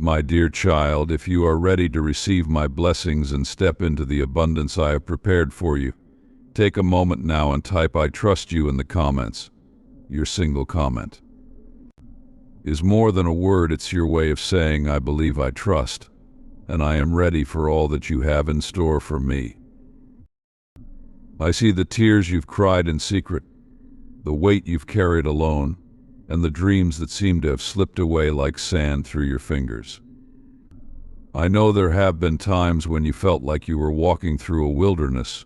My dear child, if you are ready to receive my blessings and step into the abundance I have prepared for you, take a moment now and type "I trust you" in the comments. Your single comment is more than a word. It's your way of saying, "I believe, I trust, and I am ready for all that you have in store for me." I see the tears you've cried in secret, the weight you've carried alone, and the dreams that seem to have slipped away like sand through your fingers. I know there have been times when you felt like you were walking through a wilderness,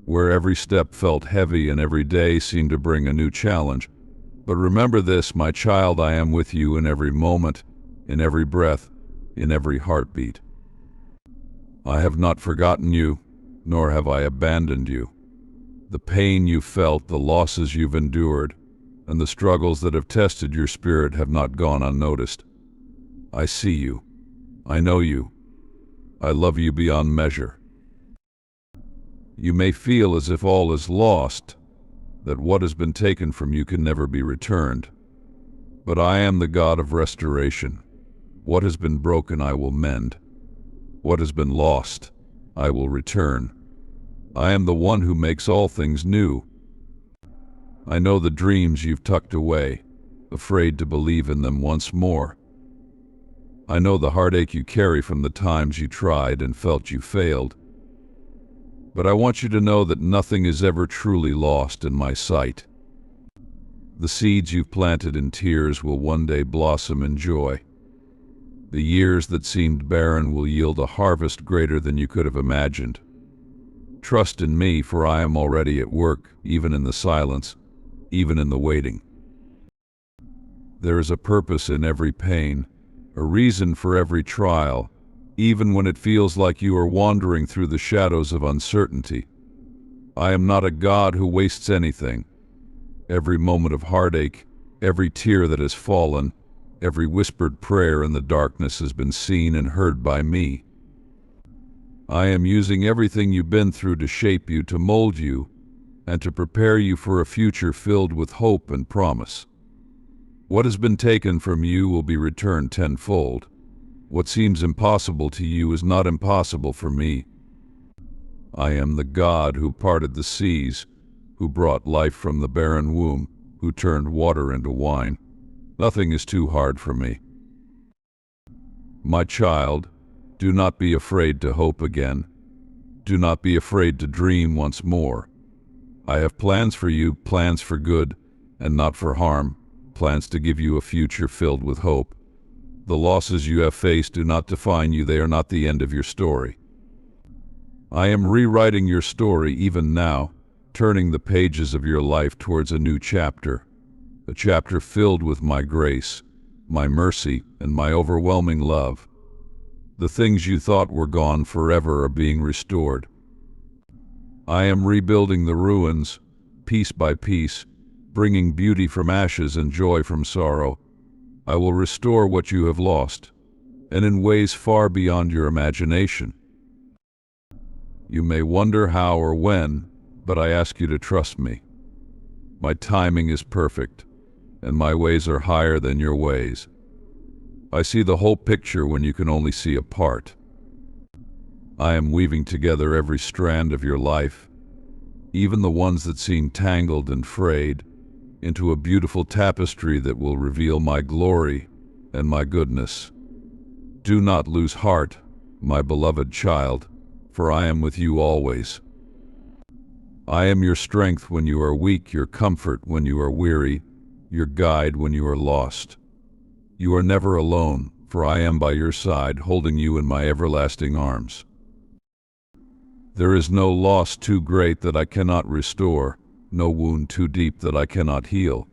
where every step felt heavy and every day seemed to bring a new challenge. But remember this, my child, I am with you in every moment, in every breath, in every heartbeat. I have not forgotten you, nor have I abandoned you. The pain you've felt, the losses you've endured, and the struggles that have tested your spirit have not gone unnoticed. I see you. I know you. I love you beyond measure. You may feel as if all is lost, that what has been taken from you can never be returned. But I am the God of restoration. What has been broken I will mend. What has been lost I will return. I am the one who makes all things new. I know the dreams you've tucked away, afraid to believe in them once more. I know the heartache you carry from the times you tried and felt you failed. But I want you to know that nothing is ever truly lost in my sight. The seeds you've planted in tears will one day blossom in joy. The years that seemed barren will yield a harvest greater than you could have imagined. Trust in me, for I am already at work, even in the silence, even in the waiting. There is a purpose in every pain, a reason for every trial, even when it feels like you are wandering through the shadows of uncertainty. I am not a God who wastes anything. Every moment of heartache, every tear that has fallen, every whispered prayer in the darkness has been seen and heard by me. I am using everything you've been through to shape you, to mold you, and to prepare you for a future filled with hope and promise. What has been taken from you will be returned tenfold. What seems impossible to you is not impossible for me. I am the God who parted the seas, who brought life from the barren womb, who turned water into wine. Nothing is too hard for me. My child, do not be afraid to hope again. Do not be afraid to dream once more. I have plans for you, plans for good and not for harm, plans to give you a future filled with hope. The losses you have faced do not define you. They are not the end of your story. I am rewriting your story even now, turning the pages of your life towards a new chapter, a chapter filled with my grace, my mercy, and my overwhelming love. The things you thought were gone forever are being restored. I am rebuilding the ruins, piece by piece, bringing beauty from ashes and joy from sorrow. I will restore what you have lost, and in ways far beyond your imagination. You may wonder how or when, but I ask you to trust me. My timing is perfect, and my ways are higher than your ways. I see the whole picture when you can only see a part. I am weaving together every strand of your life, even the ones that seem tangled and frayed, into a beautiful tapestry that will reveal my glory and my goodness. Do not lose heart, my beloved child, for I am with you always. I am your strength when you are weak, your comfort when you are weary, your guide when you are lost. You are never alone, for I am by your side, holding you in my everlasting arms. There is no loss too great that I cannot restore, no wound too deep that I cannot heal.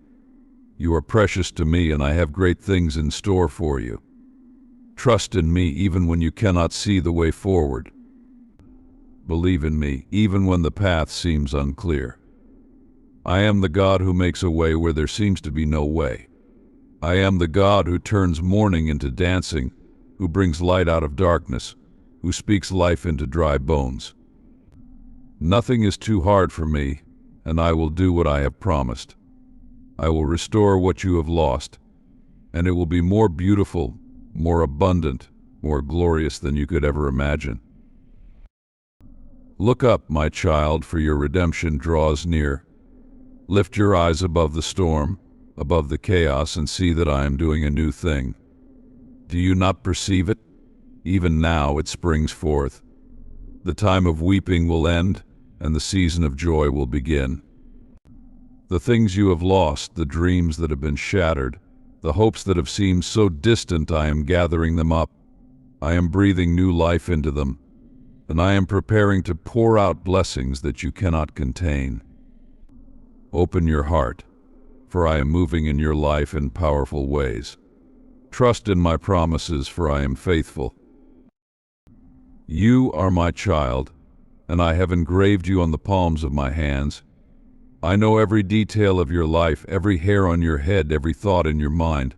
You are precious to me, and I have great things in store for you. Trust in me even when you cannot see the way forward. Believe in me even when the path seems unclear. I am the God who makes a way where there seems to be no way. I am the God who turns mourning into dancing, who brings light out of darkness, who speaks life into dry bones. Nothing is too hard for me, and I will do what I have promised. I will restore what you have lost, and it will be more beautiful, more abundant, more glorious than you could ever imagine. Look up, my child, for your redemption draws near. Lift your eyes above the storm, above the chaos, and see that I am doing a new thing. Do you not perceive it? Even now it springs forth. The time of weeping will end, and the season of joy will begin. The things you have lost, the dreams that have been shattered, the hopes that have seemed so distant, I am gathering them up. I am breathing new life into them, and I am preparing to pour out blessings that you cannot contain. Open your heart, for I am moving in your life in powerful ways. Trust in my promises, for I am faithful. You are my child, and I have engraved you on the palms of my hands. I know every detail of your life, every hair on your head, every thought in your mind.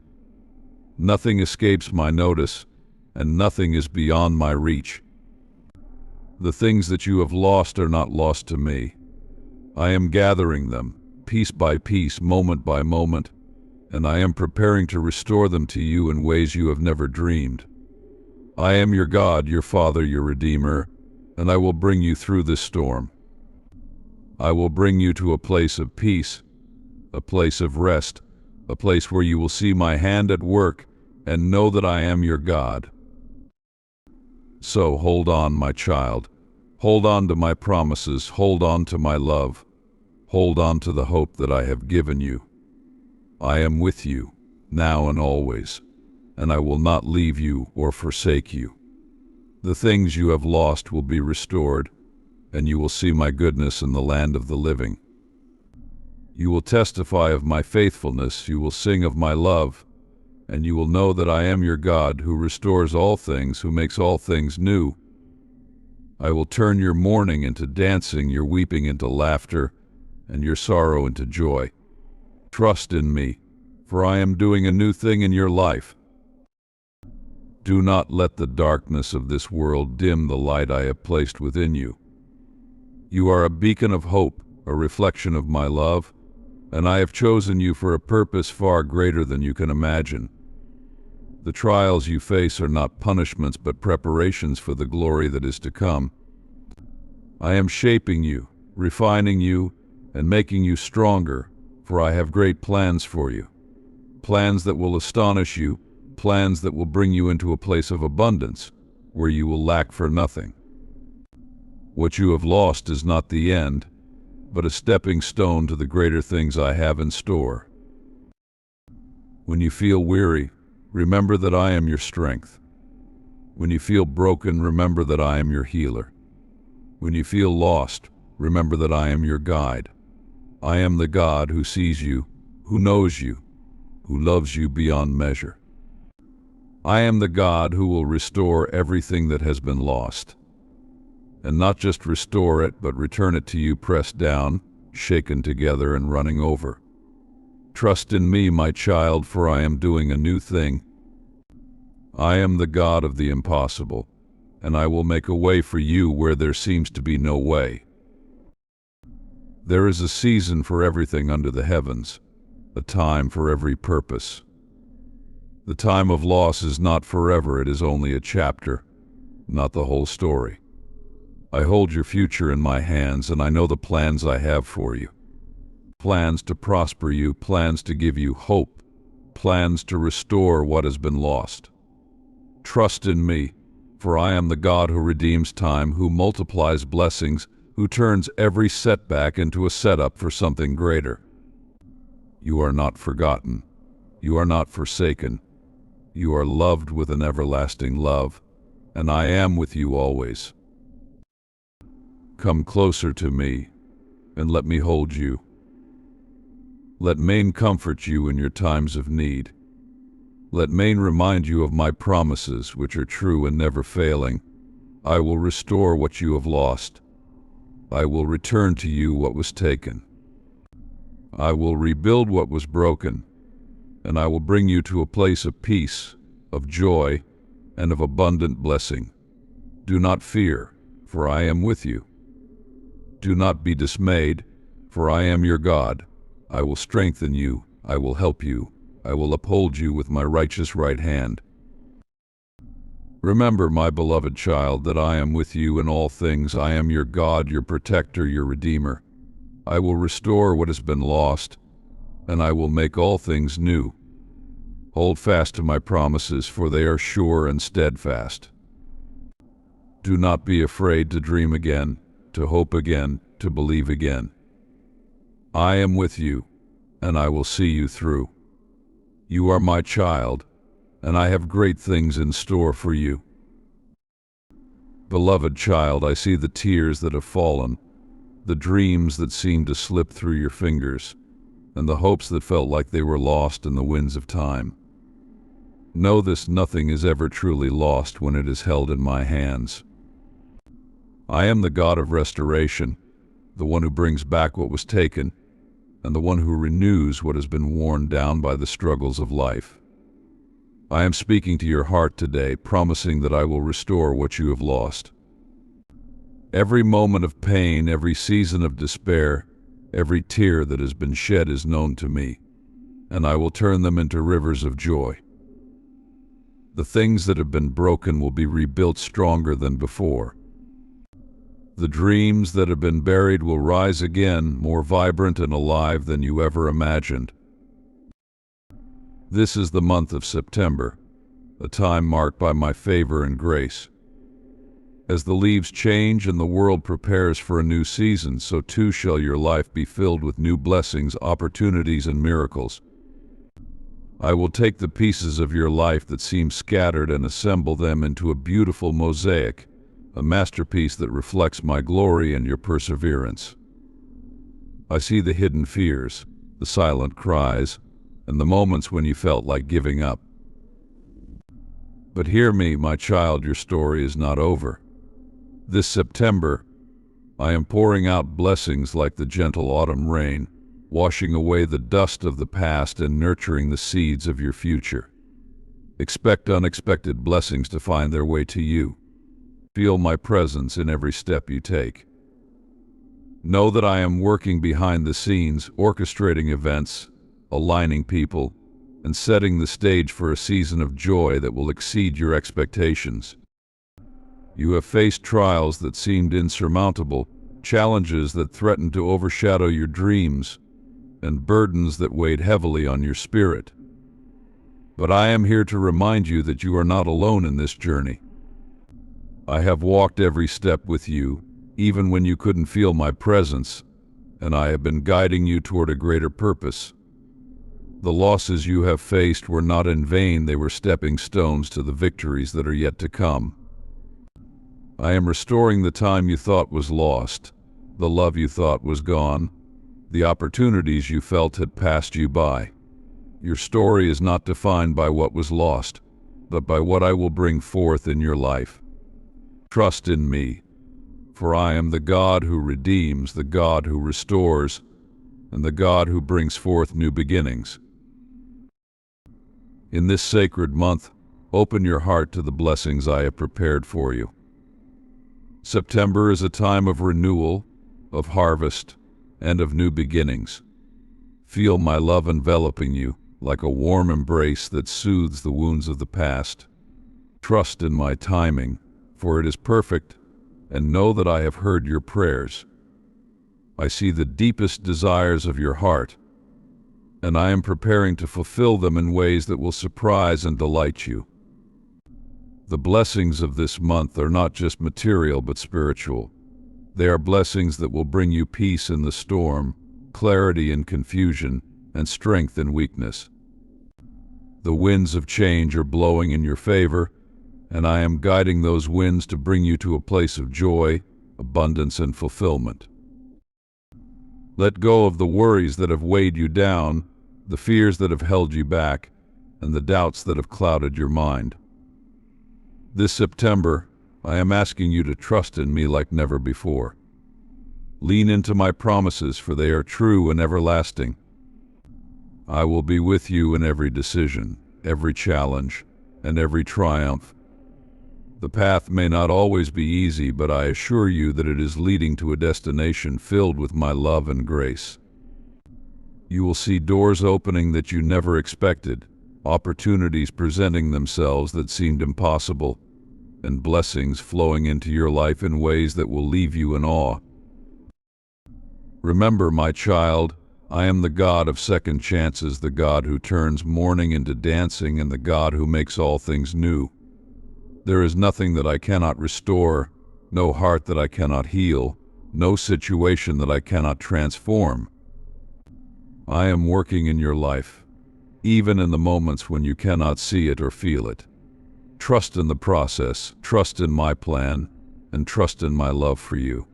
Nothing escapes my notice, and nothing is beyond my reach. The things that you have lost are not lost to me. I am gathering them, piece by piece, moment by moment, and I am preparing to restore them to you in ways you have never dreamed. I am your God, your Father, your Redeemer, and I will bring you through this storm. I will bring you to a place of peace, a place of rest, a place where you will see my hand at work and know that I am your God. So hold on, my child. Hold on to my promises. Hold on to my love. Hold on to the hope that I have given you. I am with you, now and always, and I will not leave you or forsake you. The things you have lost will be restored, and you will see my goodness in the land of the living. You will testify of my faithfulness, you will sing of my love, and you will know that I am your God, who restores all things, who makes all things new. I will turn your mourning into dancing, your weeping into laughter, and your sorrow into joy. Trust in me, for I am doing a new thing in your life. Do not let the darkness of this world dim the light I have placed within you. You are a beacon of hope, a reflection of my love, and I have chosen you for a purpose far greater than you can imagine. The trials you face are not punishments, but preparations for the glory that is to come. I am shaping you, refining you, and making you stronger, for I have great plans for you. Plans that will astonish you, plans that will bring you into a place of abundance, where you will lack for nothing. What you have lost is not the end, but a stepping stone to the greater things I have in store. When you feel weary, remember that I am your strength. When you feel broken, remember that I am your healer. When you feel lost, remember that I am your guide. I am the God who sees you, who knows you, who loves you beyond measure. I am the God who will restore everything that has been lost. And not just restore it, but return it to you pressed down, shaken together, and running over. Trust in me, my child, for I am doing a new thing. I am the God of the impossible, and I will make a way for you where there seems to be no way. There is a season for everything under the heavens, a time for every purpose. The time of loss is not forever, it is only a chapter, not the whole story. I hold your future in my hands, and I know the plans I have for you. Plans to prosper you, plans to give you hope, plans to restore what has been lost. Trust in me, for I am the God who redeems time, who multiplies blessings, who turns every setback into a setup for something greater. You are not forgotten. You are not forsaken. You are loved with an everlasting love, and I am with you always. Come closer to me, and let me hold you. Let Maine comfort you in your times of need. Let Maine remind you of my promises, which are true and never failing. I will restore what you have lost. I will return to you what was taken. I will rebuild what was broken, and I will bring you to a place of peace, of joy, and of abundant blessing. Do not fear, for I am with you. Do not be dismayed, for I am your God. I will strengthen you, I will help you, I will uphold you with my righteous right hand. Remember, my beloved child, that I am with you in all things. I am your God, your protector, your redeemer. I will restore what has been lost, and I will make all things new. Hold fast to my promises, for they are sure and steadfast. Do not be afraid to dream again, to hope again, to believe again. I am with you, and I will see you through. You are my child, and I have great things in store for you. Beloved child, I see the tears that have fallen, the dreams that seemed to slip through your fingers, and the hopes that felt like they were lost in the winds of time. Know this: nothing is ever truly lost when it is held in my hands. I am the God of restoration, the one who brings back what was taken, and the one who renews what has been worn down by the struggles of life. I am speaking to your heart today, promising that I will restore what you have lost. Every moment of pain, every season of despair, every tear that has been shed is known to me, and I will turn them into rivers of joy. The things that have been broken will be rebuilt stronger than before. The dreams that have been buried will rise again, more vibrant and alive than you ever imagined. This is the month of September, a time marked by my favor and grace. As the leaves change and the world prepares for a new season, so too shall your life be filled with new blessings, opportunities, and miracles. I will take the pieces of your life that seem scattered and assemble them into a beautiful mosaic, a masterpiece that reflects my glory and your perseverance. I see the hidden fears, the silent cries, and the moments when you felt like giving up. But hear me, my child, your story is not over. This September, I am pouring out blessings like the gentle autumn rain, washing away the dust of the past and nurturing the seeds of your future. Expect unexpected blessings to find their way to you. Feel my presence in every step you take. Know that I am working behind the scenes, orchestrating events, aligning people, and setting the stage for a season of joy that will exceed your expectations. You have faced trials that seemed insurmountable, challenges that threatened to overshadow your dreams, and burdens that weighed heavily on your spirit. But I am here to remind you that you are not alone in this journey. I have walked every step with you, even when you couldn't feel my presence, and I have been guiding you toward a greater purpose. The losses you have faced were not in vain, they were stepping stones to the victories that are yet to come. I am restoring the time you thought was lost, the love you thought was gone, the opportunities you felt had passed you by. Your story is not defined by what was lost, but by what I will bring forth in your life. Trust in me, for I am the God who redeems, the God who restores, and the God who brings forth new beginnings. In this sacred month, open your heart to the blessings I have prepared for you. September is a time of renewal, of harvest, and of new beginnings. Feel my love enveloping you like a warm embrace that soothes the wounds of the past. Trust in my timing, for it is perfect, and know that I have heard your prayers. I see the deepest desires of your heart, and I am preparing to fulfill them in ways that will surprise and delight you. The blessings of this month are not just material but spiritual. They are blessings that will bring you peace in the storm, clarity in confusion, and strength in weakness. The winds of change are blowing in your favor, and I am guiding those winds to bring you to a place of joy, abundance, and fulfillment. Let go of the worries that have weighed you down, the fears that have held you back, and the doubts that have clouded your mind. This September, I am asking you to trust in me like never before. Lean into my promises, for they are true and everlasting. I will be with you in every decision, every challenge, and every triumph. The path may not always be easy, but I assure you that it is leading to a destination filled with my love and grace. You will see doors opening that you never expected, opportunities presenting themselves that seemed impossible, and blessings flowing into your life in ways that will leave you in awe. Remember, my child, I am the God of second chances, the God who turns mourning into dancing, and the God who makes all things new. There is nothing that I cannot restore, no heart that I cannot heal, no situation that I cannot transform. I am working in your life, even in the moments when you cannot see it or feel it. Trust in the process, trust in my plan, and trust in my love for you.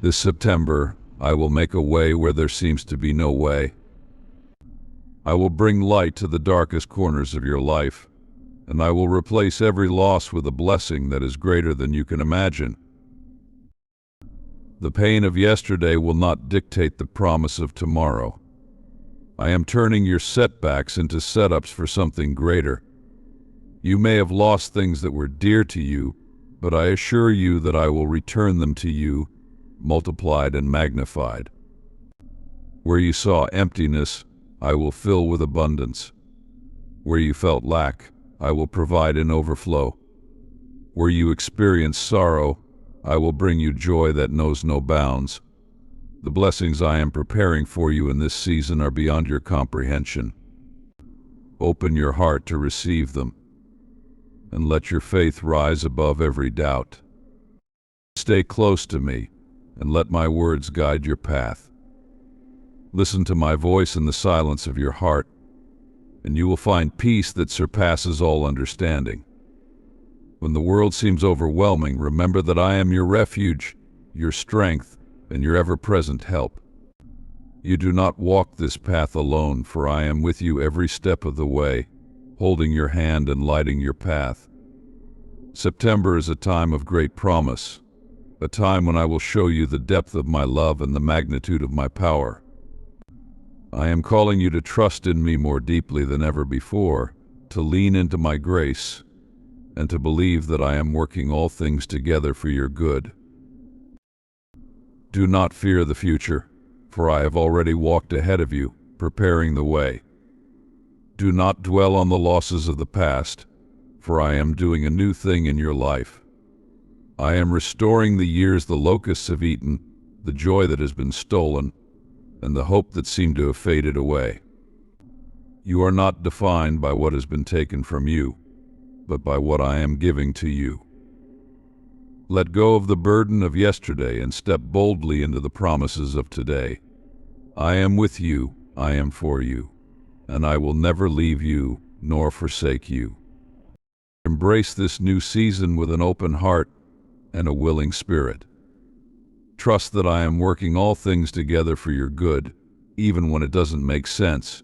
This September, I will make a way where there seems to be no way. I will bring light to the darkest corners of your life, and I will replace every loss with a blessing that is greater than you can imagine. The pain of yesterday will not dictate the promise of tomorrow. I am turning your setbacks into setups for something greater. You may have lost things that were dear to you, but I assure you that I will return them to you, multiplied and magnified. Where you saw emptiness, I will fill with abundance. Where you felt lack, I will provide in overflow. Where you experienced sorrow, I will bring you joy that knows no bounds. The blessings I am preparing for you in this season are beyond your comprehension. Open your heart to receive them, and let your faith rise above every doubt. Stay close to me, and let my words guide your path. Listen to my voice in the silence of your heart, and you will find peace that surpasses all understanding. When the world seems overwhelming, remember that I am your refuge, your strength, and your ever-present help. You do not walk this path alone, for I am with you every step of the way, holding your hand and lighting your path. September is a time of great promise, a time when I will show you the depth of my love and the magnitude of my power. I am calling you to trust in me more deeply than ever before, to lean into my grace, and to believe that I am working all things together for your good. Do not fear the future, for I have already walked ahead of you, preparing the way. Do not dwell on the losses of the past, for I am doing a new thing in your life. I am restoring the years the locusts have eaten, the joy that has been stolen, and the hope that seemed to have faded away. You are not defined by what has been taken from you, but by what I am giving to you. Let go of the burden of yesterday and step boldly into the promises of today. I am with you, I am for you, and I will never leave you nor forsake you. Embrace this new season with an open heart and a willing spirit. Trust that I am working all things together for your good, even when it doesn't make sense.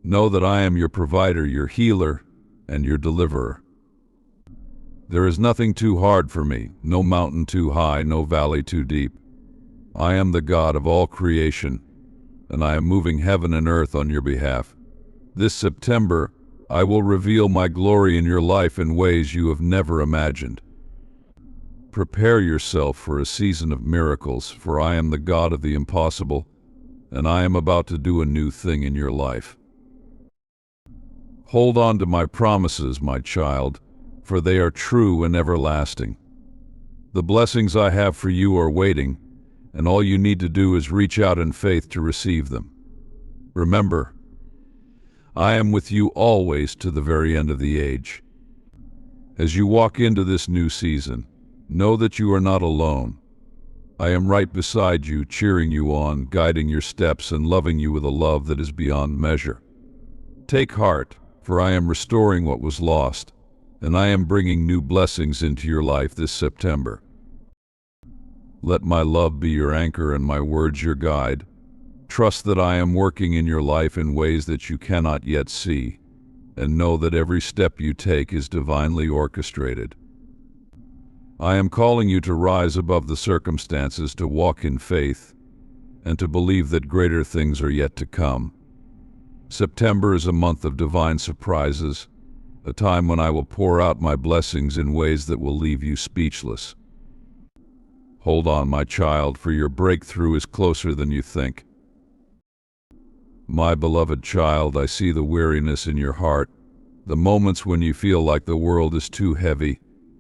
Know that I am your provider, your healer, and your deliverer. There is nothing too hard for me, no mountain too high, no valley too deep. I am the God of all creation, and I am moving heaven and earth on your behalf. This September, I will reveal my glory in your life in ways you have never imagined. Prepare yourself for a season of miracles, for I am the God of the impossible, and I am about to do a new thing in your life. Hold on to my promises, my child, for they are true and everlasting. The blessings I have for you are waiting, and all you need to do is reach out in faith to receive them. Remember, I am with you always to the very end of the age. As you walk into this new season, know that you are not alone. I am right beside you, cheering you on, guiding your steps, and loving you with a love that is beyond measure. Take heart, for I am restoring what was lost, and I am bringing new blessings into your life this September. Let my love be your anchor and my words your guide. Trust that I am working in your life in ways that you cannot yet see, and know that every step you take is divinely orchestrated. I am calling you to rise above the circumstances, to walk in faith, and to believe that greater things are yet to come. September is a month of divine surprises, a time when I will pour out my blessings in ways that will leave you speechless. Hold on, my child, for your breakthrough is closer than you think. My beloved child, I see the weariness in your heart, The moments when you feel like the world is too heavy,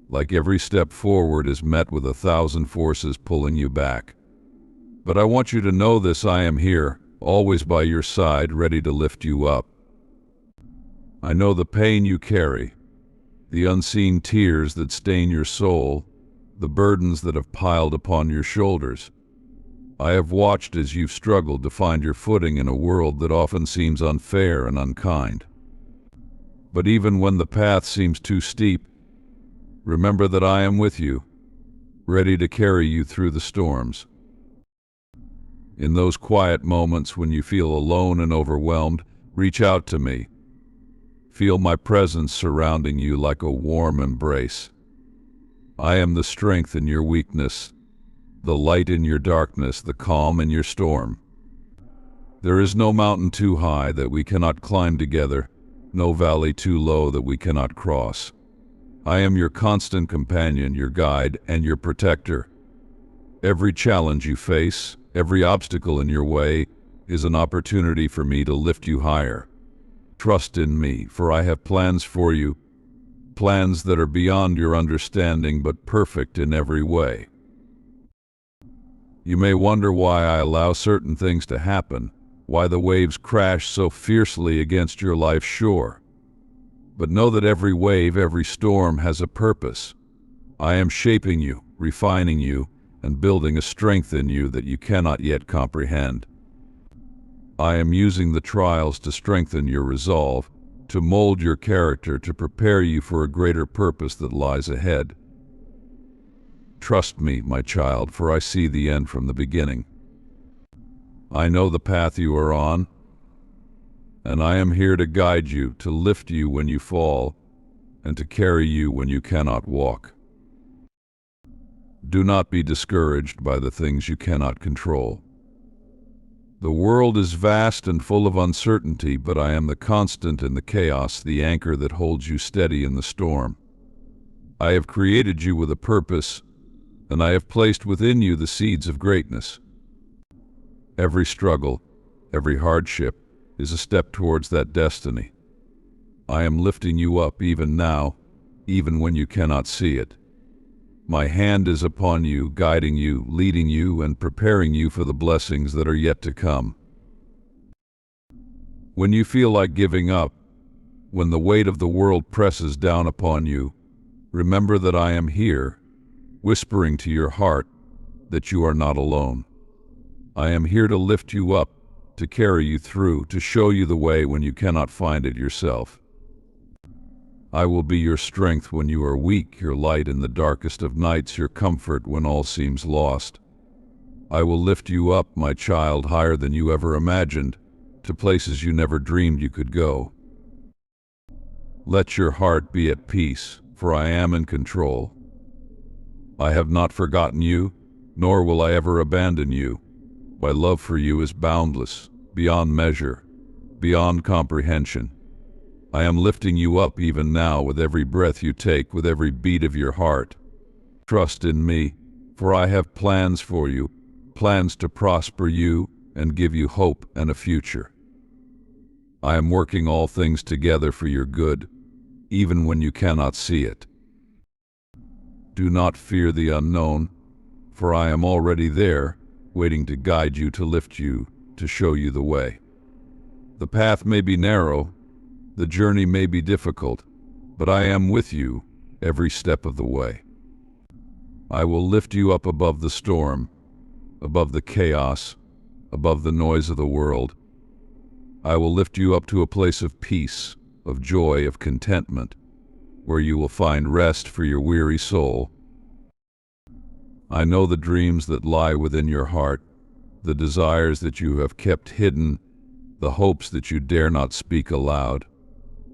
like every step forward is met with 1,000 forces pulling you back. But I want you to know this: I am here, always by your side, ready to lift you up. I know the pain you carry, the unseen tears that stain your soul, the burdens that have piled upon your shoulders. I have watched as you've struggled to find your footing in a world that often seems unfair and unkind. But even when the path seems too steep, remember that I am with you, ready to carry you through the storms. In those quiet moments when you feel alone and overwhelmed, reach out to me. Feel my presence surrounding you like a warm embrace. I am the strength in your weakness, the light in your darkness, the calm in your storm. There is no mountain too high that we cannot climb together, no valley too low that we cannot cross. I am your constant companion, your guide, and your protector. Every challenge you face, every obstacle in your way, is an opportunity for me to lift you higher. Trust in me, for I have plans for you, plans that are beyond your understanding but perfect in every way. You may wonder why I allow certain things to happen, why the waves crash so fiercely against your life's shore. But know that every wave, every storm has a purpose. I am shaping you, refining you, and building a strength in you that you cannot yet comprehend. I am using the trials to strengthen your resolve, to mold your character, to prepare you for a greater purpose that lies ahead. Trust me, my child, for I see the end from the beginning. I know the path you are on, and I am here to guide you, to lift you when you fall, and to carry you when you cannot walk. Do not be discouraged by the things you cannot control. The world is vast and full of uncertainty, but I am the constant in the chaos, the anchor that holds you steady in the storm. I have created you with a purpose, and I have placed within you the seeds of greatness. Every struggle, every hardship, is a step towards that destiny. I am lifting you up even now, even when you cannot see it. My hand is upon you, guiding you, leading you, and preparing you for the blessings that are yet to come. When you feel like giving up, when the weight of the world presses down upon you, remember that I am here, whispering to your heart that you are not alone. I am here to lift you up, to carry you through, to show you the way when you cannot find it yourself. I will be your strength when you are weak, your light in the darkest of nights, your comfort when all seems lost. I will lift you up, my child, higher than you ever imagined, to places you never dreamed you could go. Let your heart be at peace, for I am in control. I have not forgotten you, nor will I ever abandon you. My love for you is boundless, beyond measure, beyond comprehension. I am lifting you up even now with every breath you take, with every beat of your heart. Trust in me, for I have plans for you, plans to prosper you and give you hope and a future. I am working all things together for your good, even when you cannot see it. Do not fear the unknown, for I am already there, waiting to guide you, to lift you, to show you the way. The path may be narrow, the journey may be difficult, but I am with you every step of the way. I will lift you up above the storm, above the chaos, above the noise of the world. I will lift you up to a place of peace, of joy, of contentment, where you will find rest for your weary soul. I know the dreams that lie within your heart, the desires that you have kept hidden, the hopes that you dare not speak aloud.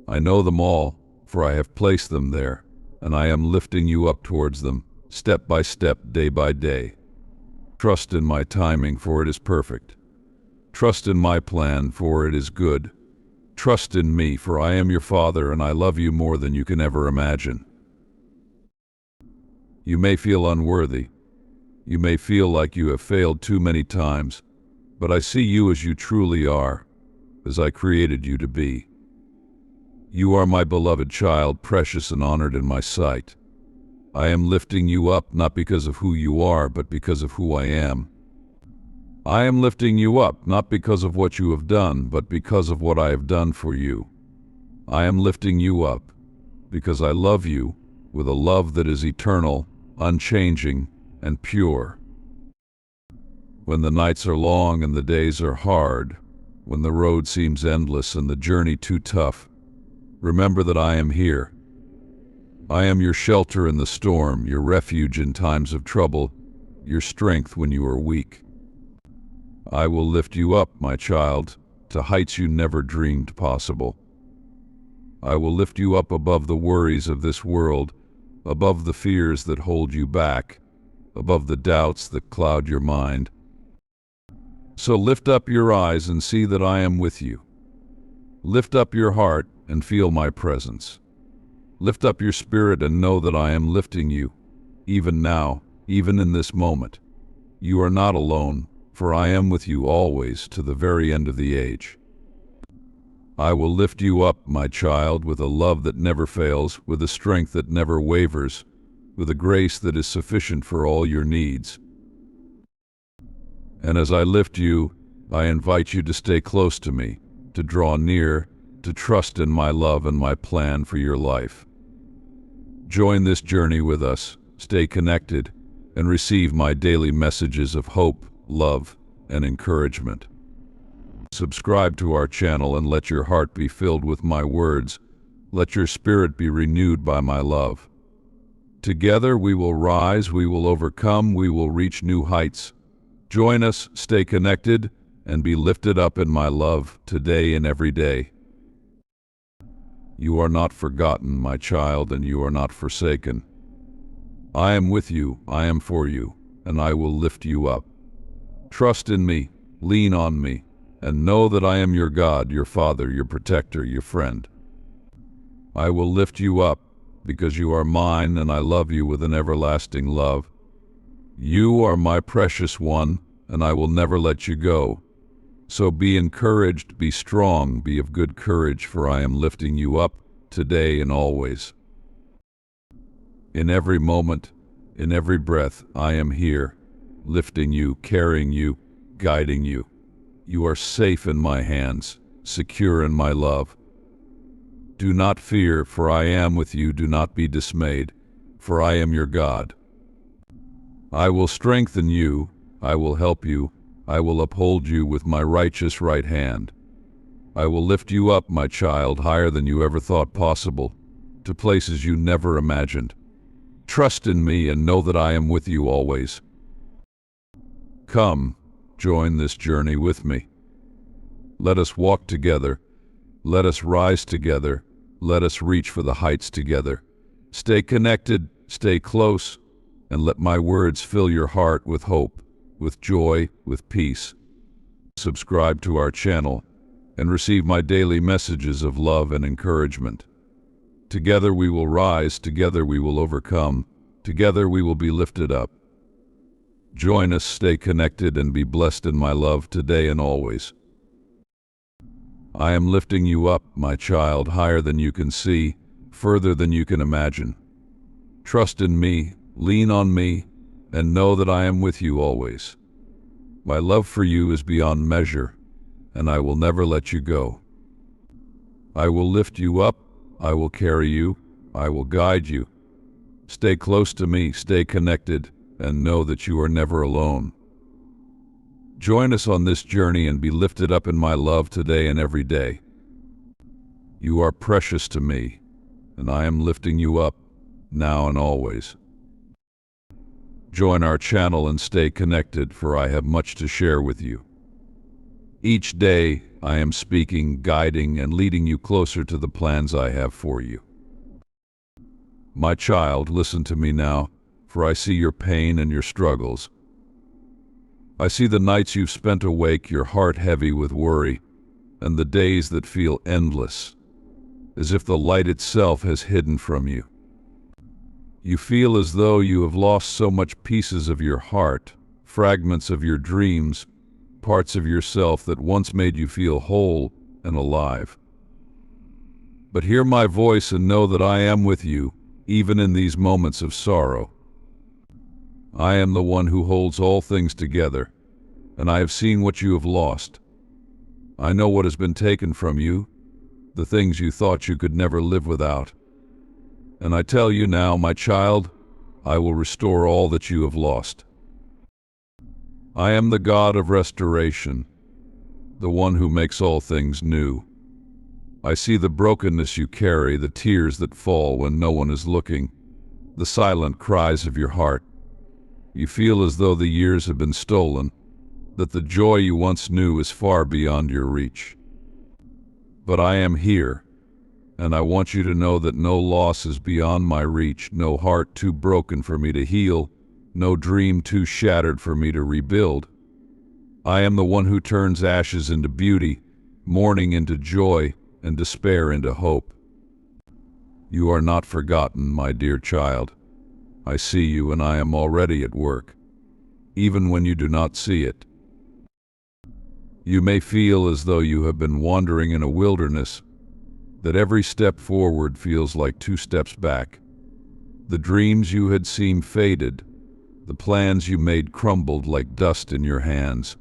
I know them all, for I have placed them there, and I am lifting you up towards them, step by step, day by day. Trust in my timing, for it is perfect. Trust in my plan, for it is good. Trust in me, for I am your Father, and I love you more than you can ever imagine. You may feel unworthy. You may feel like you have failed too many times, but I see you as you truly are, as I created you to be. You are my beloved child, precious and honored in my sight. I am lifting you up not because of who you are, but because of who I am. I am lifting you up not because of what you have done, but because of what I have done for you. I am lifting you up because I love you with a love that is eternal, unchanging, and pure. When the nights are long and the days are hard, when the road seems endless and the journey too tough, remember that I am here. I am your shelter in the storm, your refuge in times of trouble, your strength when you are weak. I will lift you up, my child, to heights you never dreamed possible. I will lift you up above the worries of this world, above the fears that hold you back, above the doubts that cloud your mind. So lift up your eyes and see that I am with you. Lift up your heart and feel my presence. Lift up your spirit and know that I am lifting you, even now, even in this moment. You are not alone, for I am with you always to the very end of the age. I will lift you up, my child, with a love that never fails, with a strength that never wavers, with a grace that is sufficient for all your needs. And as I lift you, I invite you to stay close to me, to draw near, to trust in my love and my plan for your life. Join this journey with us, stay connected, and receive my daily messages of hope, love, and encouragement. Subscribe to our channel and let your heart be filled with my words. Let your spirit be renewed by my love. Together we will rise, we will overcome, we will reach new heights. Join us, stay connected, and be lifted up in my love today and every day. You are not forgotten, my child, and you are not forsaken. I am with you, I am for you, and I will lift you up. Trust in me, lean on me, and know that I am your God, your Father, your protector, your friend. I will lift you up because you are mine and I love you with an everlasting love. You are my precious one, and I will never let you go. So be encouraged, be strong, be of good courage, for I am lifting you up today and always. In every moment, in every breath, I am here, lifting you, carrying you, guiding you. You are safe in my hands, secure in my love. Do not fear, for I am with you. Do not be dismayed, for I am your God. I will strengthen you, I will help you, I will uphold you with my righteous right hand. I will lift you up, my child, higher than you ever thought possible, to places you never imagined. Trust in me and know that I am with you always. Come, join this journey with me. Let us walk together. Let us rise together. Let us reach for the heights together. Stay connected, stay close, and let my words fill your heart with hope, with joy, with peace. Subscribe to our channel and receive my daily messages of love and encouragement. Together we will rise, together we will overcome, together we will be lifted up. Join us, stay connected, and be blessed in my love today and always. I am lifting you up, my child, higher than you can see, further than you can imagine. Trust in me, lean on me, and know that I am with you always. My love for you is beyond measure, and I will never let you go. I will lift you up, I will carry you, I will guide you. Stay close to me, stay connected, and know that you are never alone. Join us on this journey and be lifted up in my love today and every day. You are precious to me, and I am lifting you up, now and always. Join our channel and stay connected, for I have much to share with you. Each day, I am speaking, guiding, and leading you closer to the plans I have for you. My child, listen to me now, for I see your pain and your struggles. I see the nights you've spent awake, your heart heavy with worry, and the days that feel endless, as if the light itself has hidden from you. You feel as though you have lost so much pieces of your heart, fragments of your dreams, parts of yourself that once made you feel whole and alive. But hear my voice and know that I am with you, even in these moments of sorrow. I am the one who holds all things together, and I have seen what you have lost. I know what has been taken from you, the things you thought you could never live without. And I tell you now, my child, I will restore all that you have lost. I am the God of restoration, the one who makes all things new. I see the brokenness you carry, the tears that fall when no one is looking, the silent cries of your heart. You feel as though the years have been stolen, that the joy you once knew is far beyond your reach. But I am here, and I want you to know that no loss is beyond my reach, no heart too broken for me to heal, no dream too shattered for me to rebuild. I am the one who turns ashes into beauty, mourning into joy, and despair into hope. You are not forgotten, my dear child. I see you, and I am already at work, even when you do not see it. You may feel as though you have been wandering in a wilderness, that every step forward feels like 2 steps back. The dreams you had seen faded, the plans you made crumbled like dust in your hands.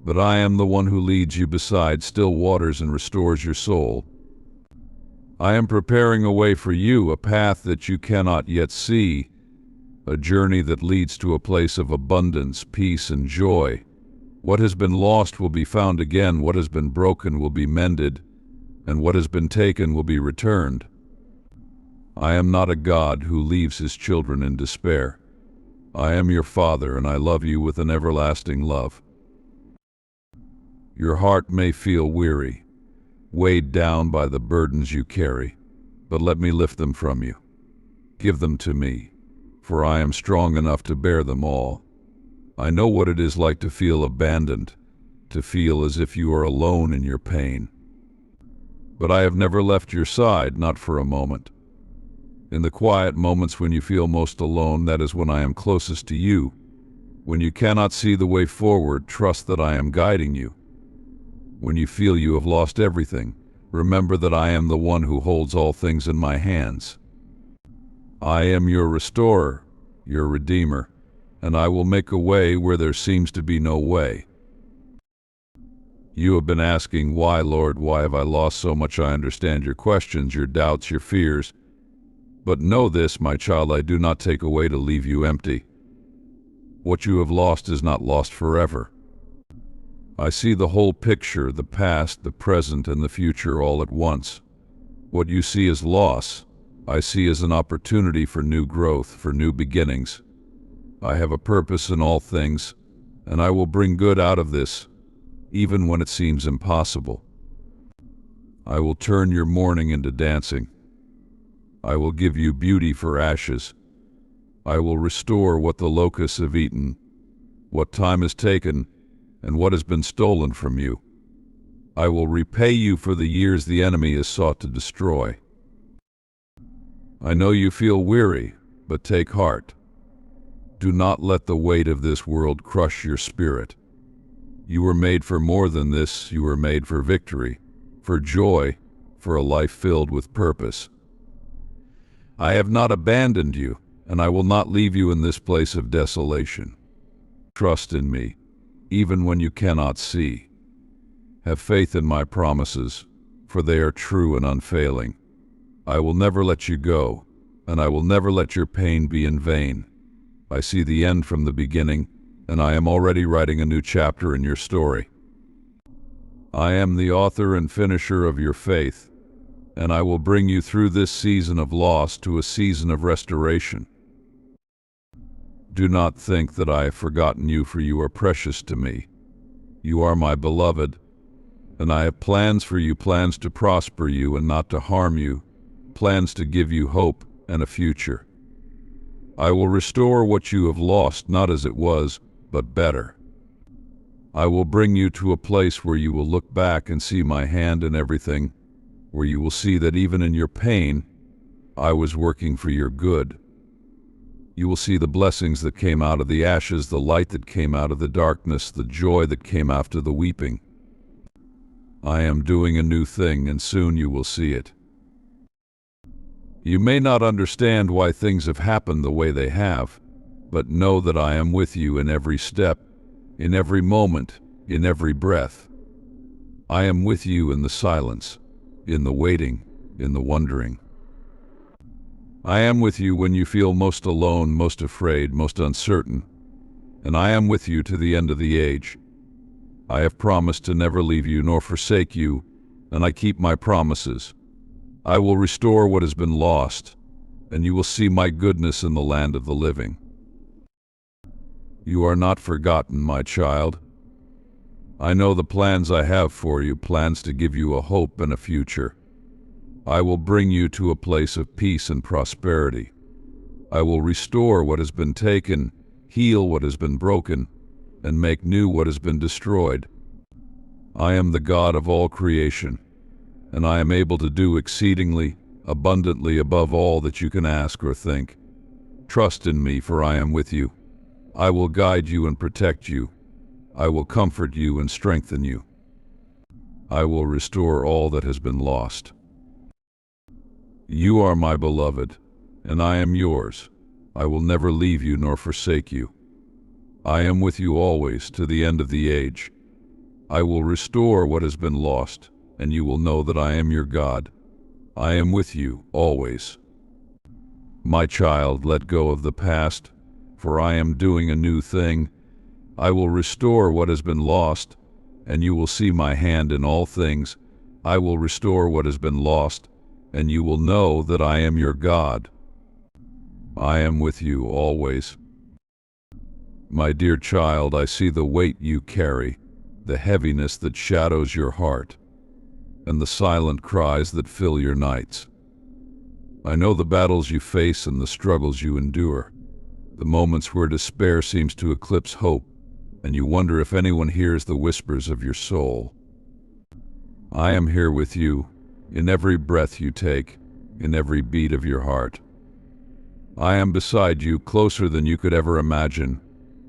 But I am the one who leads you beside still waters and restores your soul. I am preparing a way for you, a path that you cannot yet see, a journey that leads to a place of abundance, peace, and joy. What has been lost will be found again, what has been broken will be mended, and what has been taken will be returned. I am not a God who leaves his children in despair. I am your Father, and I love you with an everlasting love. Your heart may feel weary, weighed down by the burdens you carry, but let me lift them from you. Give them to me, for I am strong enough to bear them all. I know what it is like to feel abandoned, to feel as if you are alone in your pain. But I have never left your side, not for a moment. In the quiet moments when you feel most alone, that is when I am closest to you. When you cannot see the way forward, trust that I am guiding you. When you feel you have lost everything, remember that I am the one who holds all things in my hands. I am your restorer, your redeemer, and I will make a way where there seems to be no way. You have been asking, why, Lord, why have I lost so much? I understand your questions, your doubts, your fears. But know this, my child, I do not take away to leave you empty. What you have lost is not lost forever. I see the whole picture, the past, the present, and the future all at once. What you see as loss, I see as an opportunity for new growth, for new beginnings. I have a purpose in all things, and I will bring good out of this, even when it seems impossible. I will turn your mourning into dancing. I will give you beauty for ashes. I will restore what the locusts have eaten, what time has taken, and what has been stolen from you. I will repay you for the years the enemy has sought to destroy. I know you feel weary, but take heart. Do not let the weight of this world crush your spirit. You were made for more than this. You were made for victory, for joy, for a life filled with purpose. I have not abandoned you, and I will not leave you in this place of desolation. Trust in me, even when you cannot see. Have faith in my promises, for they are true and unfailing. I will never let you go, and I will never let your pain be in vain. I see the end from the beginning, and I am already writing a new chapter in your story. I am the author and finisher of your faith, and I will bring you through this season of loss to a season of restoration. Do not think that I have forgotten you, for you are precious to me. You are my beloved, and I have plans for you, plans to prosper you and not to harm you, plans to give you hope and a future. I will restore what you have lost, not as it was, but better. I will bring you to a place where you will look back and see my hand in everything, where you will see that even in your pain, I was working for your good. You will see the blessings that came out of the ashes, the light that came out of the darkness, the joy that came after the weeping. I am doing a new thing, and soon you will see it. You may not understand why things have happened the way they have, but know that I am with you in every step, in every moment, in every breath. I am with you in the silence, in the waiting, in the wondering. I am with you when you feel most alone, most afraid, most uncertain, and I am with you to the end of the age. I have promised to never leave you nor forsake you, and I keep my promises. I will restore what has been lost, and you will see my goodness in the land of the living. You are not forgotten, my child. I know the plans I have for you, plans to give you a hope and a future. I will bring you to a place of peace and prosperity. I will restore what has been taken, heal what has been broken, and make new what has been destroyed. I am the God of all creation, and I am able to do exceedingly, abundantly above all that you can ask or think. Trust in me, for I am with you. I will guide you and protect you. I will comfort you and strengthen you. I will restore all that has been lost. You are my beloved, and I am yours. I will never leave you nor forsake you. I am with you always to the end of the age. I will restore what has been lost, and you will know that I am your God. I am with you always. My child, let go of the past, for I am doing a new thing. I will restore what has been lost, and you will see my hand in all things. I will restore what has been lost, and you will know that I am your God. I am with you always. My dear child, I see the weight you carry, the heaviness that shadows your heart, and the silent cries that fill your nights. I know the battles you face and the struggles you endure, the moments where despair seems to eclipse hope, and you wonder if anyone hears the whispers of your soul. I am here with you, in every breath you take, in every beat of your heart. I am beside you, closer than you could ever imagine,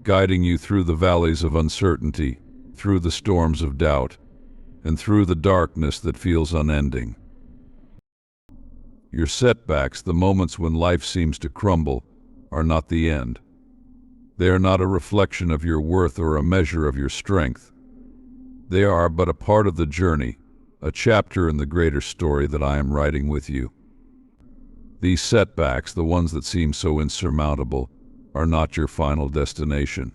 guiding you through the valleys of uncertainty, through the storms of doubt, and through the darkness that feels unending. Your setbacks, the moments when life seems to crumble, are not the end. They are not a reflection of your worth or a measure of your strength. They are but a part of the journey, a chapter in the greater story that I am writing with you. These setbacks, the ones that seem so insurmountable, are not your final destination.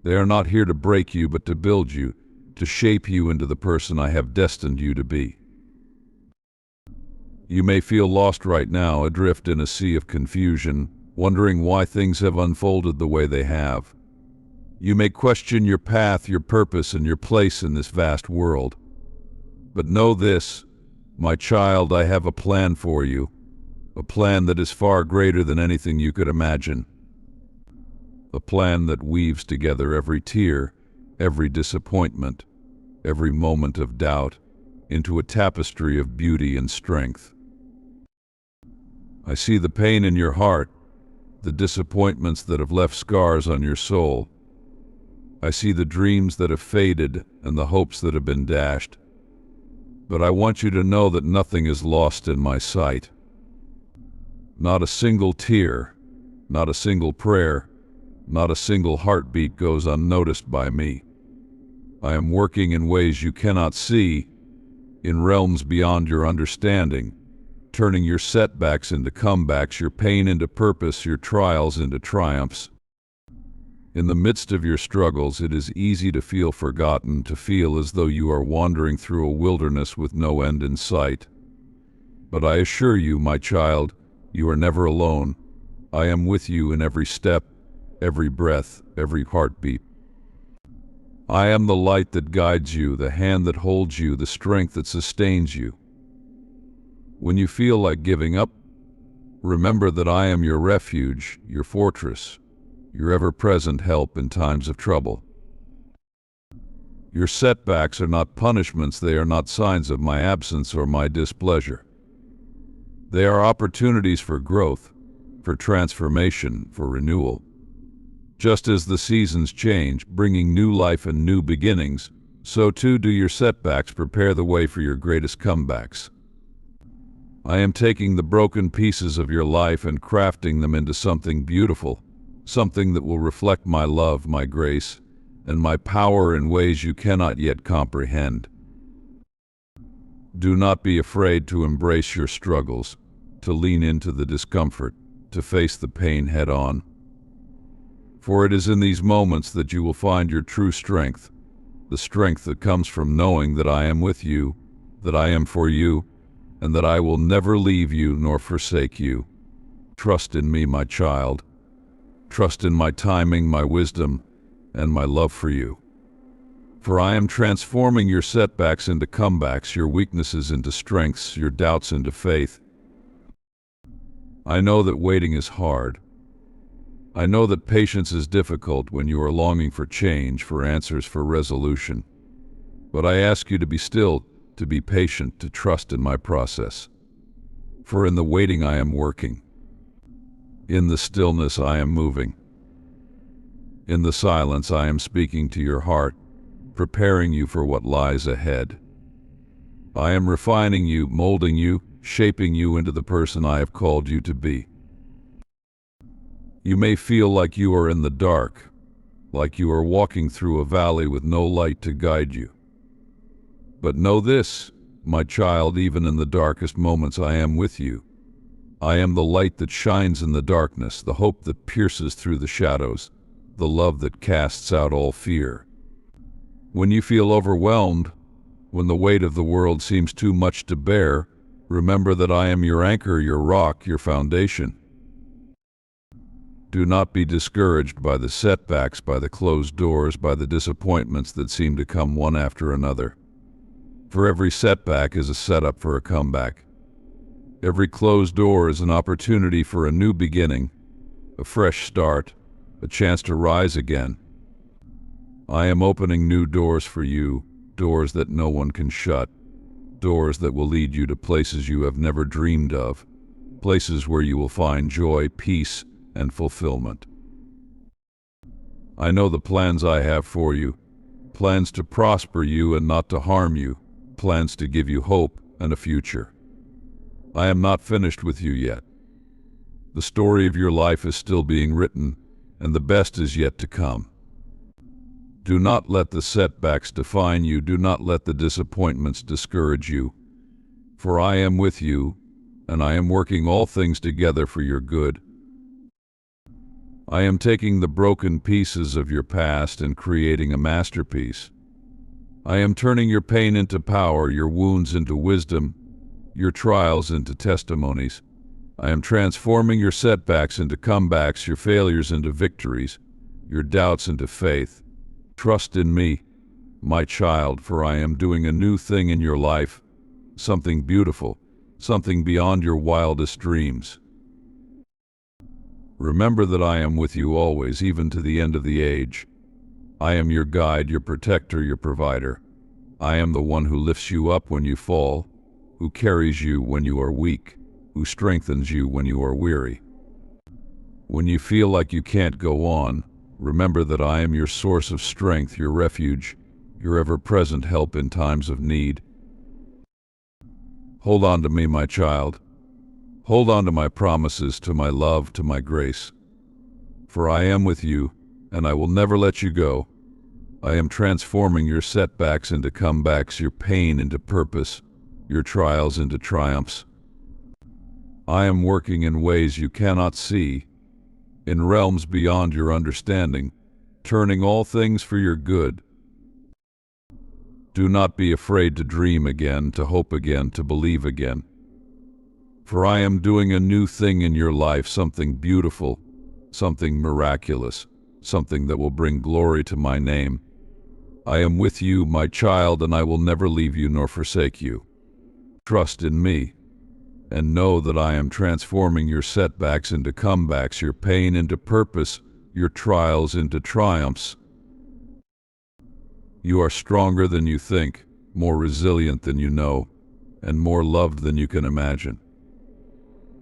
They are not here to break you, but to build you, to shape you into the person I have destined you to be. You may feel lost right now, adrift in a sea of confusion, wondering why things have unfolded the way they have. You may question your path, your purpose, and your place in this vast world. But know this, my child, I have a plan for you, a plan that is far greater than anything you could imagine. A plan that weaves together every tear, every disappointment, every moment of doubt, into a tapestry of beauty and strength. I see the pain in your heart, the disappointments that have left scars on your soul. I see the dreams that have faded and the hopes that have been dashed. But I want you to know that nothing is lost in my sight. Not a single tear, not a single prayer, not a single heartbeat goes unnoticed by me. I am working in ways you cannot see, in realms beyond your understanding, turning your setbacks into comebacks, your pain into purpose, your trials into triumphs. In the midst of your struggles, it is easy to feel forgotten, to feel as though you are wandering through a wilderness with no end in sight. But I assure you, my child, you are never alone. I am with you in every step, every breath, every heartbeat. I am the light that guides you, the hand that holds you, the strength that sustains you. When you feel like giving up, remember that I am your refuge, your fortress, your ever-present help in times of trouble. Your setbacks are not punishments, they are not signs of my absence or my displeasure. They are opportunities for growth, for transformation, for renewal. Just as the seasons change, bringing new life and new beginnings, so too do your setbacks prepare the way for your greatest comebacks. I am taking the broken pieces of your life and crafting them into something beautiful, something that will reflect my love, my grace, and my power in ways you cannot yet comprehend. Do not be afraid to embrace your struggles, to lean into the discomfort, to face the pain head on. For it is in these moments that you will find your true strength, the strength that comes from knowing that I am with you, that I am for you, and that I will never leave you nor forsake you. Trust in me, my child. Trust in my timing, my wisdom, and my love for you. For I am transforming your setbacks into comebacks, your weaknesses into strengths, your doubts into faith. I know that waiting is hard. I know that patience is difficult when you are longing for change, for answers, for resolution. But I ask you to be still, to be patient, to trust in my process. For in the waiting I am working. In the stillness I am moving. In the silence I am speaking to your heart, preparing you for what lies ahead. I am refining you, molding you, shaping you into the person I have called you to be. You may feel like you are in the dark, like you are walking through a valley with no light to guide you. But know this, my child, even in the darkest moments I am with you. I am the light that shines in the darkness, the hope that pierces through the shadows, the love that casts out all fear. When you feel overwhelmed, when the weight of the world seems too much to bear, remember that I am your anchor, your rock, your foundation. Do not be discouraged by the setbacks, by the closed doors, by the disappointments that seem to come one after another. For every setback is a setup for a comeback. Every closed door is an opportunity for a new beginning, a fresh start, a chance to rise again. I am opening new doors for you, doors that no one can shut, doors that will lead you to places you have never dreamed of, places where you will find joy, peace, and fulfillment. I know the plans I have for you, plans to prosper you and not to harm you, plans to give you hope and a future. I am not finished with you yet. The story of your life is still being written, and the best is yet to come. Do not let the setbacks define you. Do not let the disappointments discourage you. For I am with you, and I am working all things together for your good. I am taking the broken pieces of your past and creating a masterpiece. I am turning your pain into power, your wounds into wisdom, your trials into testimonies. I am transforming your setbacks into comebacks, your failures into victories, your doubts into faith. Trust in me, my child, for I am doing a new thing in your life, something beautiful, something beyond your wildest dreams. Remember that I am with you always, even to the end of the age. I am your guide, your protector, your provider. I am the one who lifts you up when you fall, who carries you when you are weak, who strengthens you when you are weary. When you feel like you can't go on, remember that I am your source of strength, your refuge, your ever-present help in times of need. Hold on to me, my child. Hold on to my promises, to my love, to my grace. For I am with you, and I will never let you go. I am transforming your setbacks into comebacks, your pain into purpose, your trials into triumphs. I am working in ways you cannot see, in realms beyond your understanding, turning all things for your good. Do not be afraid to dream again, to hope again, to believe again. For I am doing a new thing in your life, something beautiful, something miraculous, something that will bring glory to my name. I am with you, my child, and I will never leave you nor forsake you. Trust in me, and know that I am transforming your setbacks into comebacks, your pain into purpose, your trials into triumphs. You are stronger than you think, more resilient than you know, and more loved than you can imagine.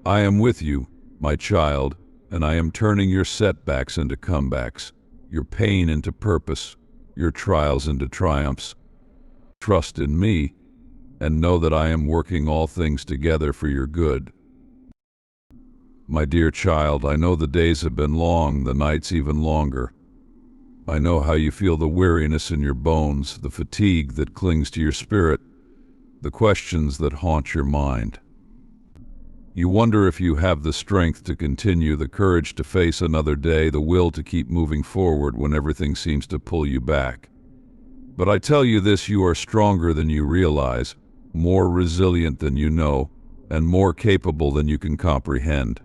I am with you, my child, and I am turning your setbacks into comebacks, your pain into purpose, your trials into triumphs. Trust in me, and know that I am working all things together for your good. My dear child, I know the days have been long, the nights even longer. I know how you feel the weariness in your bones, the fatigue that clings to your spirit, the questions that haunt your mind. You wonder if you have the strength to continue, the courage to face another day, the will to keep moving forward when everything seems to pull you back. But I tell you this, you are stronger than you realize, more resilient than you know, and more capable than you can comprehend.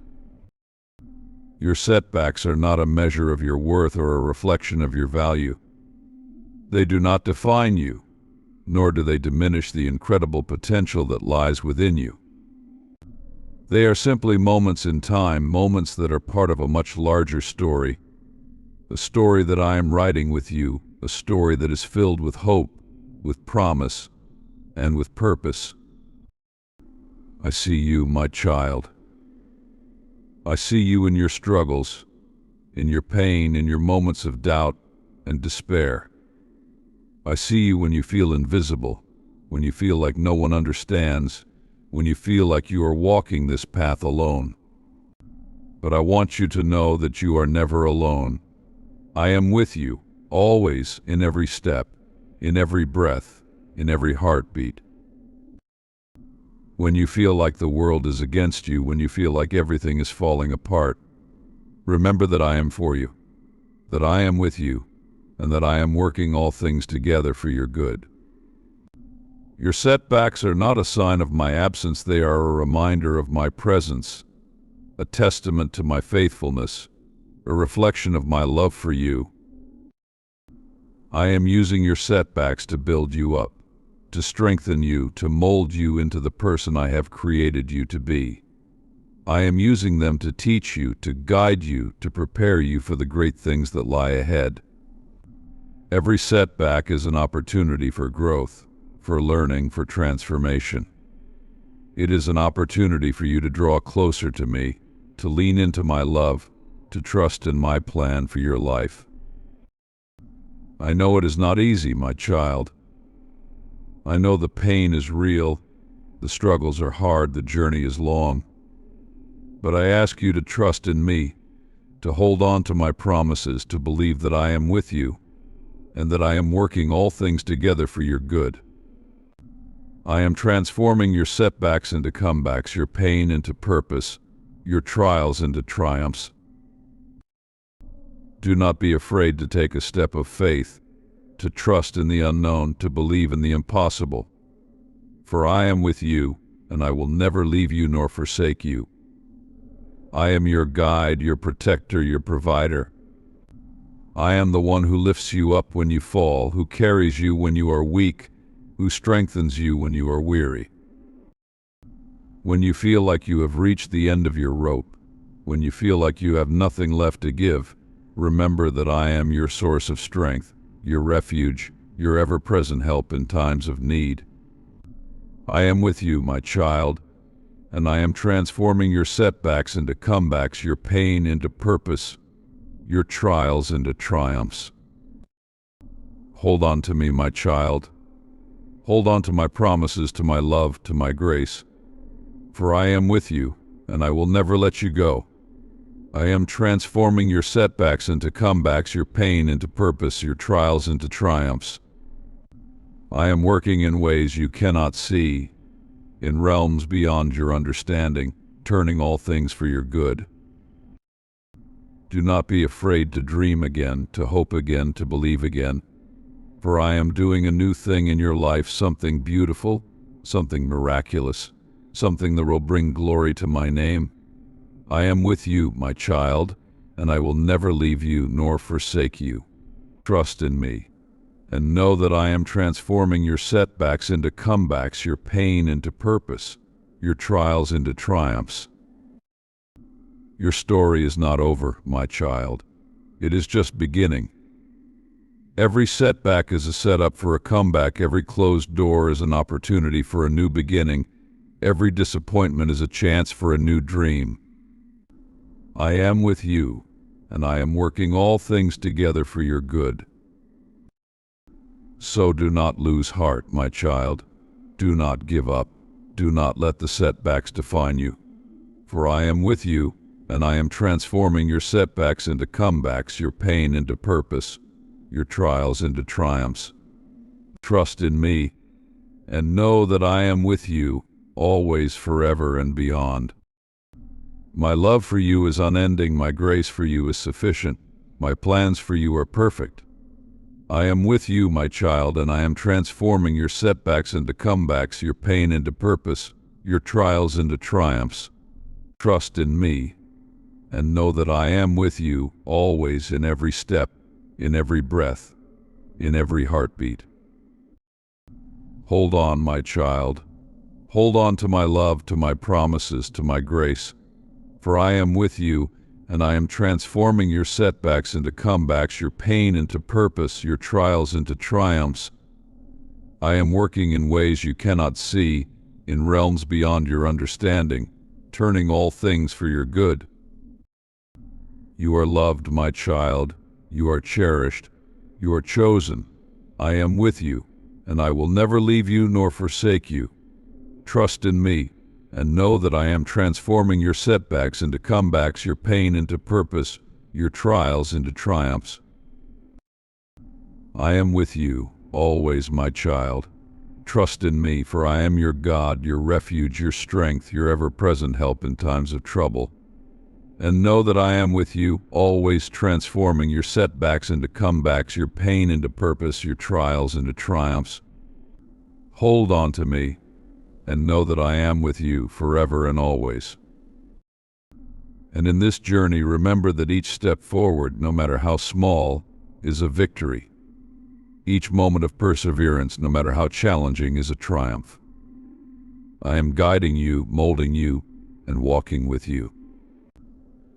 Your setbacks are not a measure of your worth or a reflection of your value. They do not define you, nor do they diminish the incredible potential that lies within you. They are simply moments in time, moments that are part of a much larger story, a story that I am writing with you, a story that is filled with hope, with promise, and with purpose. I see you, my child. I see you in your struggles, in your pain, in your moments of doubt and despair. I see you when you feel invisible, when you feel like no one understands, when you feel like you are walking this path alone. But I want you to know that you are never alone. I am with you, always, in every step, in every breath, in every heartbeat. When you feel like the world is against you, when you feel like everything is falling apart, remember that I am for you, that I am with you, and that I am working all things together for your good. Your setbacks are not a sign of my absence, they are a reminder of my presence, a testament to my faithfulness, a reflection of my love for you. I am using your setbacks to build you up, to strengthen you, to mold you into the person I have created you to be. I am using them to teach you, to guide you, to prepare you for the great things that lie ahead. Every setback is an opportunity for growth, for learning, for transformation. It is an opportunity for you to draw closer to me, to lean into my love, to trust in my plan for your life. I know it is not easy, my child. I know the pain is real, the struggles are hard, the journey is long. But I ask you to trust in me, to hold on to my promises, to believe that I am with you, and that I am working all things together for your good. I am transforming your setbacks into comebacks, your pain into purpose, your trials into triumphs. Do not be afraid to take a step of faith, to trust in the unknown, to believe in the impossible. For I am with you, and I will never leave you nor forsake you. I am your guide, your protector, your provider. I am the one who lifts you up when you fall, who carries you when you are weak, who strengthens you when you are weary. When you feel like you have reached the end of your rope, when you feel like you have nothing left to give, remember that I am your source of strength, your refuge, your ever-present help in times of need. I am with you, my child, and I am transforming your setbacks into comebacks, your pain into purpose, your trials into triumphs. Hold on to me, my child. Hold on to my promises, to my love, to my grace. For I am with you, and I will never let you go. I am transforming your setbacks into comebacks, your pain into purpose, your trials into triumphs. I am working in ways you cannot see, in realms beyond your understanding, turning all things for your good. Do not be afraid to dream again, to hope again, to believe again. For I am doing a new thing in your life, something beautiful, something miraculous, something that will bring glory to my name. I am with you, my child, and I will never leave you nor forsake you. Trust in me, and know that I am transforming your setbacks into comebacks, your pain into purpose, your trials into triumphs. Your story is not over, my child. It is just beginning. Every setback is a setup for a comeback. Every closed door is an opportunity for a new beginning. Every disappointment is a chance for a new dream. I am with you, and I am working all things together for your good. So do not lose heart, my child. Do not give up. Do not let the setbacks define you. For I am with you, and I am transforming your setbacks into comebacks, your pain into purpose, your trials into triumphs. Trust in me, and know that I am with you, always, forever, and beyond. My love for you is unending, my grace for you is sufficient, my plans for you are perfect. I am with you, my child, and I am transforming your setbacks into comebacks, your pain into purpose, your trials into triumphs. Trust in me, and know that I am with you, always, in every step, in every breath, in every heartbeat. Hold on, my child. Hold on to my love, to my promises, to my grace. For I am with you, and I am transforming your setbacks into comebacks, your pain into purpose, your trials into triumphs. I am working in ways you cannot see, in realms beyond your understanding, turning all things for your good. You are loved, my child. You are cherished. You are chosen. I am with you, and I will never leave you nor forsake you. Trust in me, and know that I am transforming your setbacks into comebacks, your pain into purpose, your trials into triumphs. I am with you, always, my child. Trust in me, for I am your God, your refuge, your strength, your ever-present help in times of trouble. And know that I am with you, always, transforming your setbacks into comebacks, your pain into purpose, your trials into triumphs. Hold on to me, and know that I am with you forever and always. And in this journey, remember that each step forward, no matter how small, is a victory. Each moment of perseverance, no matter how challenging, is a triumph. I am guiding you, molding you, and walking with you.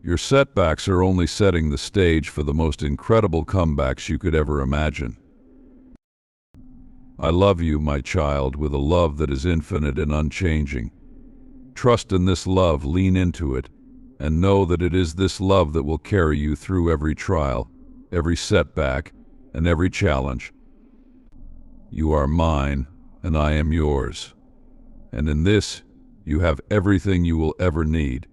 Your setbacks are only setting the stage for the most incredible comebacks you could ever imagine. I love you, my child, with a love that is infinite and unchanging. Trust in this love, lean into it, and know that it is this love that will carry you through every trial, every setback, and every challenge. You are mine, and I am yours. And in this, you have everything you will ever need.